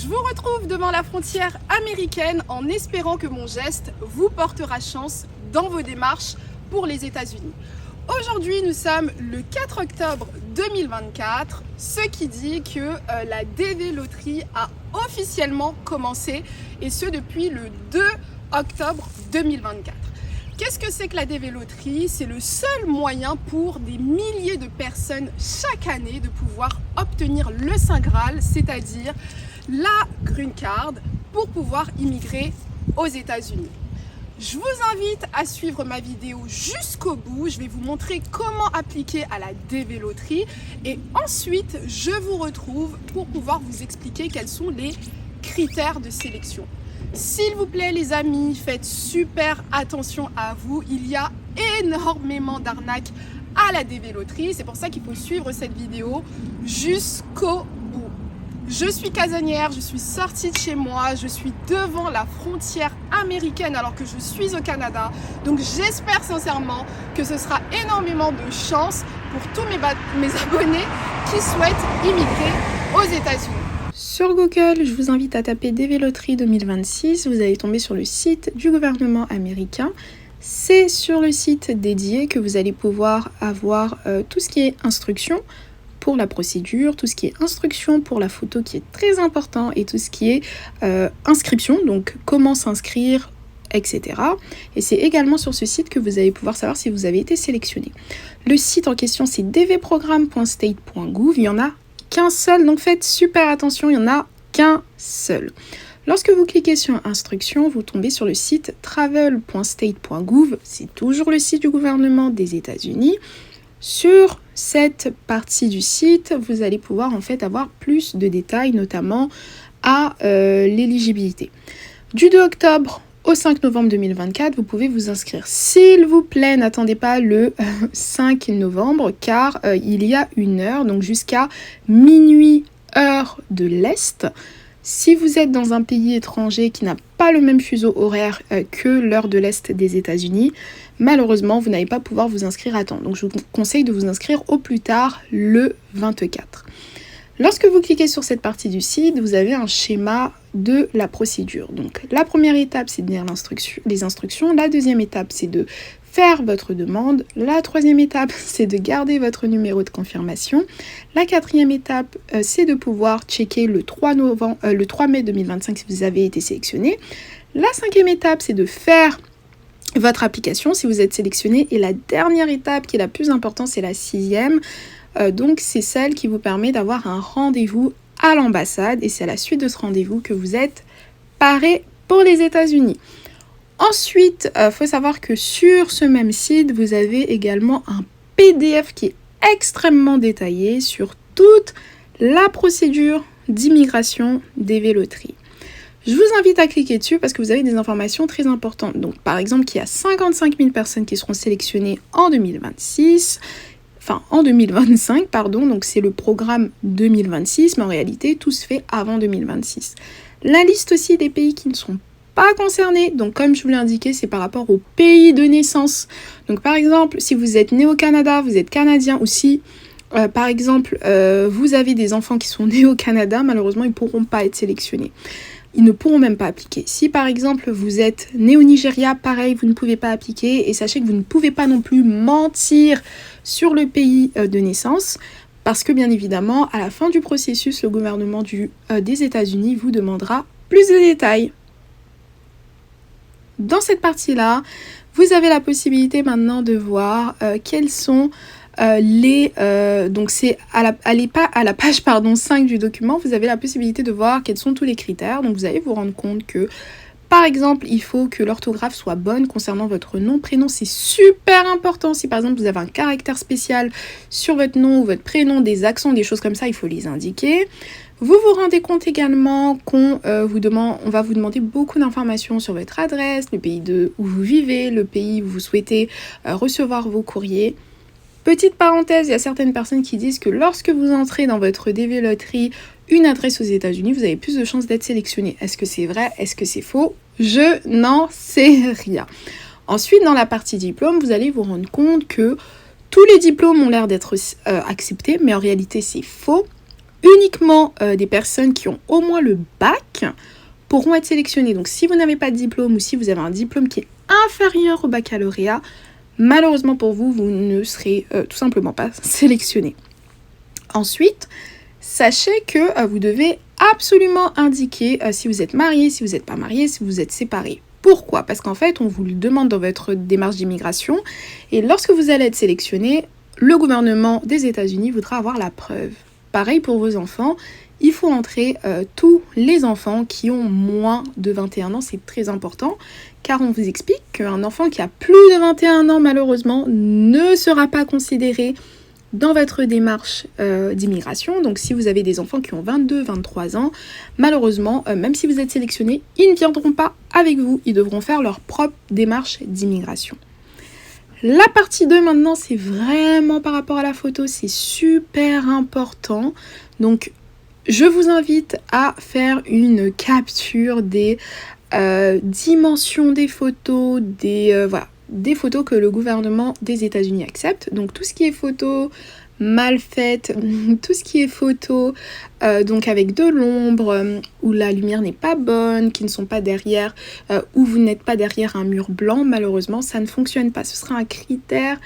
Je vous retrouve devant la frontière américaine en espérant que mon geste vous portera chance dans vos démarches pour les États-Unis. Aujourd'hui, nous sommes le 4 octobre 2024, ce qui dit que la DV Loterie a officiellement commencé, et ce depuis le 2 octobre 2024. Qu'est-ce que c'est que la DV Loterie? C'est le seul moyen pour des milliers de personnes chaque année de pouvoir obtenir le Saint Graal, c'est-à-dire la Green Card, pour pouvoir immigrer aux États-Unis. Je vous invite à suivre ma vidéo jusqu'au bout. Je vais vous montrer comment appliquer à la DV Loterie et ensuite je vous retrouve pour pouvoir vous expliquer quels sont les critères de sélection. S'il vous plaît les amis, faites super attention à vous. Il y a énormément d'arnaques à la DV Loterie. C'est pour ça qu'il faut suivre cette vidéo jusqu'au bout. Je suis casanière, je suis sortie de chez moi, je suis devant la frontière américaine alors que je suis au Canada. Donc j'espère sincèrement que ce sera énormément de chance pour tous mes abonnés qui souhaitent immigrer aux États-Unis. Sur Google, je vous invite à taper DV Loterie 2026. Vous allez tomber sur le site du gouvernement américain. C'est sur le site dédié que vous allez pouvoir avoir tout ce qui est instruction pour la procédure, tout ce qui est instruction pour la photo qui est très important et tout ce qui est inscription, donc comment s'inscrire, etc. Et c'est également sur ce site que vous allez pouvoir savoir si vous avez été sélectionné. Le site en question, c'est dvprogramme.state.gouv. Il y en a qu'un seul, donc faites super attention, il n'y en a qu'un seul. Lorsque vous cliquez sur instruction, vous tombez sur le site travel.state.gouv, c'est toujours le site du gouvernement des États-Unis. Sur cette partie du site, vous allez pouvoir en fait avoir plus de détails, notamment à l'éligibilité. Du 2 octobre au 5 novembre 2024, vous pouvez vous inscrire. S'il vous plaît, n'attendez pas le 5 novembre, car il y a une heure, donc jusqu'à minuit heure de l'Est. Si vous êtes dans un pays étranger qui n'a pas le même fuseau horaire que l'heure de l'Est des États-Unis, malheureusement, vous n'allez pas pouvoir vous inscrire à temps. Donc, je vous conseille de vous inscrire au plus tard le 24. Lorsque vous cliquez sur cette partie du site, vous avez un schéma de la procédure. Donc, la première étape, c'est de lire les instructions. La deuxième étape, c'est de faire votre demande. La troisième étape, c'est de garder votre numéro de confirmation. La quatrième étape, c'est de pouvoir checker le 3 mai 2025 si vous avez été sélectionné. La cinquième étape, c'est de faire votre application si vous êtes sélectionné. Et la dernière étape, qui est la plus importante, c'est la sixième. Donc, c'est celle qui vous permet d'avoir un rendez-vous à l'ambassade. Et c'est à la suite de ce rendez-vous que vous êtes paré pour les États-Unis. Ensuite, faut savoir que sur ce même site, vous avez également un PDF qui est extrêmement détaillé sur toute la procédure d'immigration DV Loterie. Je vous invite à cliquer dessus parce que vous avez des informations très importantes. Donc, par exemple, qu'il y a 55 000 personnes qui seront sélectionnées en 2025, pardon. Donc, c'est le programme 2026, mais en réalité, tout se fait avant 2026. La liste aussi des pays qui ne sont pas concernés. Donc, comme je vous l'ai indiqué, c'est par rapport au pays de naissance. Donc, par exemple, si vous êtes né au Canada, vous êtes canadien, ou si, par exemple, vous avez des enfants qui sont nés au Canada, malheureusement, ils ne pourront pas être sélectionnés. Ils ne pourront même pas appliquer. Si, par exemple, vous êtes né au Nigeria, pareil, vous ne pouvez pas appliquer. Et sachez que vous ne pouvez pas non plus mentir sur le pays de naissance. Parce que, bien évidemment, à la fin du processus, le gouvernement des États-Unis vous demandera plus de détails. Dans cette partie-là, vous avez la possibilité maintenant de voir quels sont donc c'est à la page 5 du document, vous avez la possibilité de voir quels sont tous les critères. Donc vous allez vous rendre compte que, par exemple, il faut que l'orthographe soit bonne concernant votre nom, prénom, c'est super important. Si par exemple vous avez un caractère spécial sur votre nom ou votre prénom, des accents, des choses comme ça, il faut les indiquer. Vous vous rendez compte également qu'on va vous demander beaucoup d'informations sur votre adresse, le pays où vous vivez, le pays où vous souhaitez recevoir vos courriers. Petite parenthèse, il y a certaines personnes qui disent que lorsque vous entrez dans votre DV Loterie une adresse aux États-Unis, vous avez plus de chances d'être sélectionné. Est-ce que c'est vrai? Est-ce que c'est faux? Je n'en sais rien. Ensuite, dans la partie diplôme, vous allez vous rendre compte que tous les diplômes ont l'air d'être acceptés, mais en réalité, c'est faux. uniquement des personnes qui ont au moins le bac pourront être sélectionnées. Donc si vous n'avez pas de diplôme ou si vous avez un diplôme qui est inférieur au baccalauréat, malheureusement pour vous, vous ne serez tout simplement pas sélectionné. Ensuite, sachez que vous devez absolument indiquer si vous êtes marié, si vous n'êtes pas marié, si vous êtes séparé. Pourquoi ? Parce qu'en fait, on vous le demande dans votre démarche d'immigration et lorsque vous allez être sélectionné, le gouvernement des États-Unis voudra avoir la preuve. Pareil pour vos enfants, il faut entrer tous les enfants qui ont moins de 21 ans, c'est très important, car on vous explique qu'un enfant qui a plus de 21 ans, malheureusement, ne sera pas considéré dans votre démarche d'immigration. Donc si vous avez des enfants qui ont 22, 23 ans, malheureusement, même si vous êtes sélectionné, ils ne viendront pas avec vous, ils devront faire leur propre démarche d'immigration. La partie 2 maintenant, c'est vraiment par rapport à la photo, c'est super important. Donc je vous invite à faire une capture des dimensions des photos, des photos que le gouvernement des États-Unis accepte. Donc tout ce qui est photo mal faite, tout ce qui est photo donc avec de l'ombre, où la lumière n'est pas bonne, qui ne sont pas derrière, où vous n'êtes pas derrière un mur blanc, malheureusement ça ne fonctionne pas. Ce sera un critère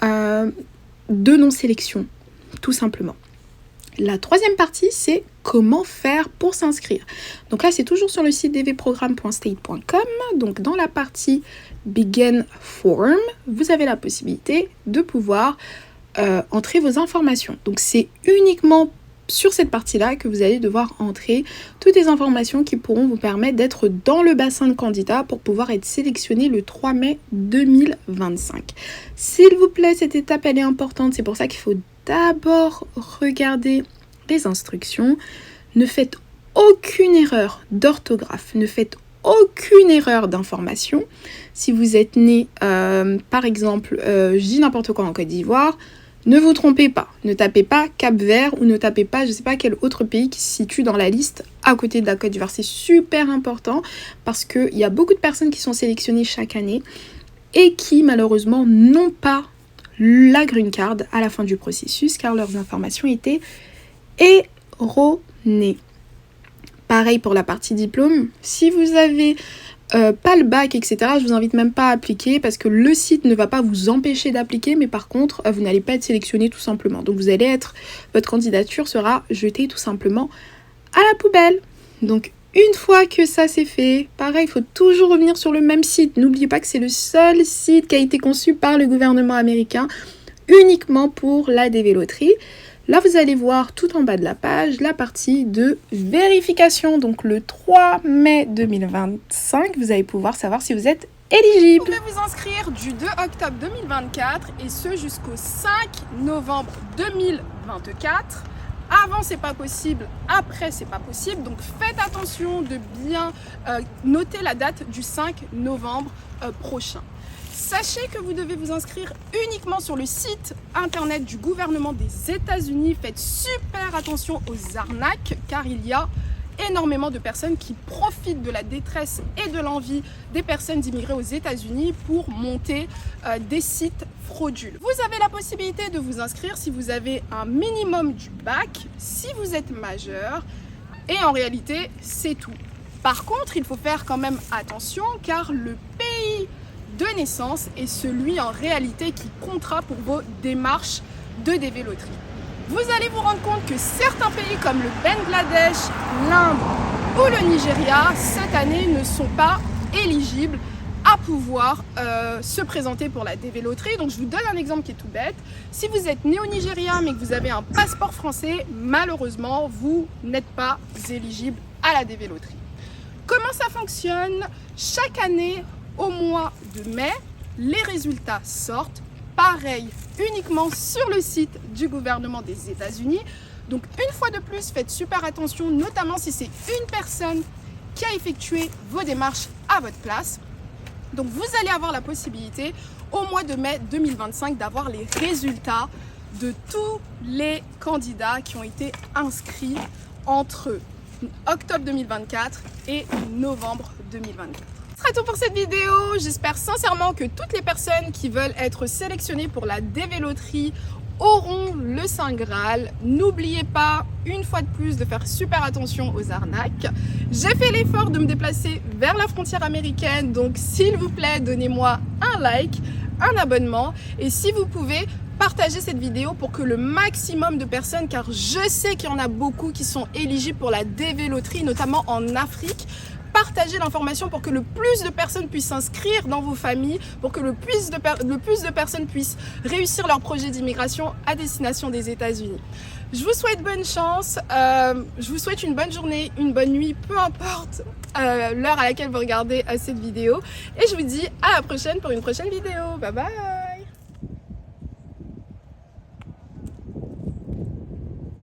de non-sélection, tout simplement. La troisième partie, c'est comment faire pour s'inscrire. Donc là, c'est toujours sur le site dvprogramme.state.com. Donc dans la partie Begin Form, vous avez la possibilité de pouvoir entrer vos informations. Donc c'est uniquement sur cette partie-là que vous allez devoir entrer toutes les informations qui pourront vous permettre d'être dans le bassin de candidats pour pouvoir être sélectionné le 3 mai 2025. S'il vous plaît, cette étape, elle est importante. C'est pour ça qu'il faut d'abord regardez les instructions. Ne faites aucune erreur d'orthographe, ne faites aucune erreur d'information. Si vous êtes né, par exemple, je dis n'importe quoi en Côte d'Ivoire, ne vous trompez pas. Ne tapez pas Cap-Vert ou ne tapez pas je ne sais pas quel autre pays qui se situe dans la liste à côté de la Côte d'Ivoire. C'est super important parce qu'il y a beaucoup de personnes qui sont sélectionnées chaque année et qui malheureusement n'ont pas la green card à la fin du processus car leurs informations étaient erronées. Pareil pour la partie diplôme. Si vous avez pas le bac, etc., je vous invite même pas à appliquer parce que le site ne va pas vous empêcher d'appliquer, mais par contre, vous n'allez pas être sélectionné tout simplement. Donc votre candidature sera jetée tout simplement à la poubelle. Donc une fois que ça c'est fait, pareil, il faut toujours revenir sur le même site. N'oubliez pas que c'est le seul site qui a été conçu par le gouvernement américain uniquement pour la DV loterie. Là, vous allez voir tout en bas de la page la partie de vérification. Donc le 3 mai 2025, vous allez pouvoir savoir si vous êtes éligible. Vous pouvez vous inscrire du 2 octobre 2024 et ce jusqu'au 5 novembre 2024. Avant, c'est pas possible. Après, c'est pas possible. Donc, faites attention de bien noter la date du 5 novembre prochain. Sachez que vous devez vous inscrire uniquement sur le site internet du gouvernement des États-Unis. Faites super attention aux arnaques car il y a énormément de personnes qui profitent de la détresse et de l'envie des personnes d'immigrer aux États-Unis pour monter des sites frauduleux. Vous avez la possibilité de vous inscrire si vous avez un minimum du bac, si vous êtes majeur et en réalité c'est tout. Par contre, il faut faire quand même attention car le pays de naissance est celui en réalité qui comptera pour vos démarches de DV loterie. Vous allez vous rendre compte que certains pays comme le Bangladesh, l'Inde ou le Nigeria, cette année, ne sont pas éligibles à pouvoir se présenter pour la DV loterie. Donc je vous donne un exemple qui est tout bête. Si vous êtes né au Nigeria mais que vous avez un passeport français, malheureusement, vous n'êtes pas éligible à la DV loterie. Comment ça fonctionne? Chaque année, au mois de mai, les résultats sortent. Pareil, uniquement sur le site du gouvernement des États-Unis. Donc une fois de plus, faites super attention, notamment si c'est une personne qui a effectué vos démarches à votre place. Donc vous allez avoir la possibilité au mois de mai 2025 d'avoir les résultats de tous les candidats qui ont été inscrits entre octobre 2024 et novembre 2024. Ce sera tout pour cette vidéo. J'espère sincèrement que toutes les personnes qui veulent être sélectionnées pour la DV loterie auront le Saint Graal. N'oubliez pas, une fois de plus, de faire super attention aux arnaques. J'ai fait l'effort de me déplacer vers la frontière américaine, donc s'il vous plaît, donnez-moi un like, un abonnement, et si vous pouvez, partagez cette vidéo pour que le maximum de personnes, car je sais qu'il y en a beaucoup qui sont éligibles pour la DV Loterie, notamment en Afrique. Partagez l'information pour que le plus de personnes puissent s'inscrire dans vos familles, pour que le plus de personnes puissent réussir leur projet d'immigration à destination des États-Unis. Je vous souhaite bonne chance, je vous souhaite une bonne journée, une bonne nuit, peu importe l'heure à laquelle vous regardez cette vidéo. Et je vous dis à la prochaine pour une prochaine vidéo. Bye bye!